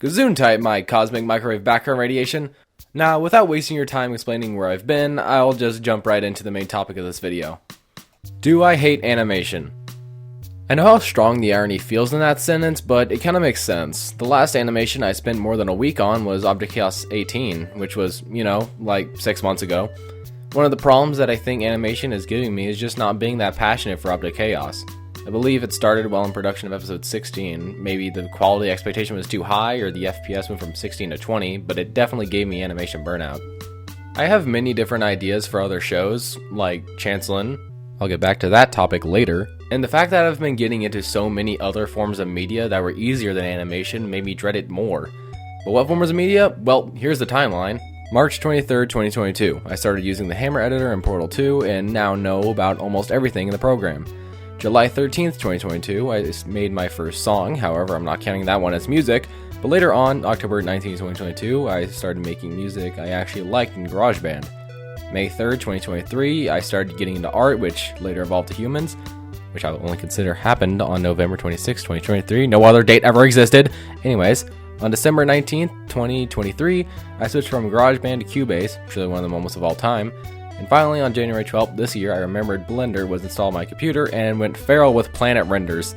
Gesundheit, my cosmic microwave background radiation. Now, without wasting your time explaining where I've been, I'll just jump right into the main topic of this video. Do I hate animation? I know how strong the irony feels in that sentence, but it kinda makes sense. The last animation I spent more than a week on was Object Chaos 18, which was, like 6 months ago. One of the problems that I think animation is giving me is just not being that passionate for Object Chaos. I believe it started while in production of episode 16. Maybe the quality expectation was too high or the FPS went from 16 to 20, but it definitely gave me animation burnout. I have many different ideas for other shows, like Chancellen. I'll get back to that topic later. And the fact that I've been getting into so many other forms of media that were easier than animation made me dread it more. But what forms of media? Well, here's the timeline. March 23rd, 2022. I started using the Hammer editor in Portal 2 and now know about almost everything in the program. July 13th, 2022, I made my first song, however, I'm not counting that one as music, but later on, October 19th, 2022, I started making music I actually liked in GarageBand. May 3rd, 2023, I started getting into art, which later evolved to humans, which I will only consider happened on November 26th, 2023, no other date ever existed. Anyways, on December 19th, 2023, I switched from GarageBand to Cubase, surely one of the moments of all time. And finally, on January 12th this year, I remembered Blender was installed on my computer and went feral with Planet Renders.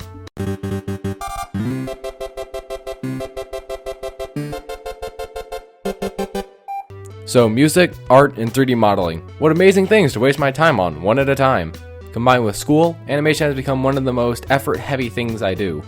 So music, art, and 3D modeling. What amazing things to waste my time on, one at a time. Combined with school, animation has become one of the most effort-heavy things I do.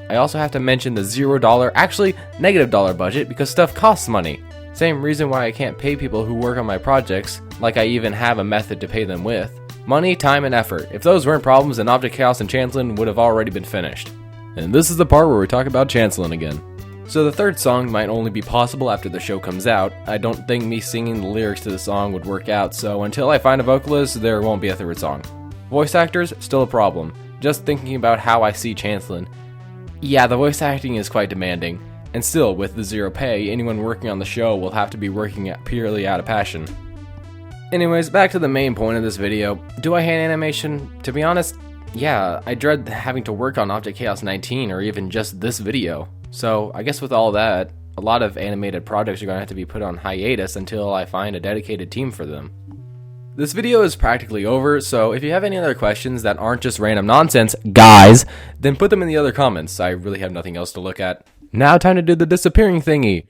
I also have to mention the $0, actually $- budget because stuff costs money. Same reason why I can't pay people who work on my projects, like I even have a method to pay them with. Money, time, and effort. If those weren't problems, then Object Chaos and Chancellen would have already been finished. And this is the part where we talk about Chancellen again. So the third song might only be possible after the show comes out. I don't think me singing the lyrics to the song would work out, so until I find a vocalist, there won't be a third song. Voice actors, still a problem. Just thinking about how I see Chancellen. Yeah, the voice acting is quite demanding. And still, with the zero pay, anyone working on the show will have to be working purely out of passion. Anyways, back to the main point of this video. Do I hate animation? To be honest, yeah, I dread having to work on Object Chaos 19 or even just this video. So, I guess with all that, a lot of animated projects are going to have to be put on hiatus until I find a dedicated team for them. This video is practically over, so if you have any other questions that aren't just random nonsense, guys, then put them in the other comments. I really have nothing else to look at. Now time to do the disappearing thingy.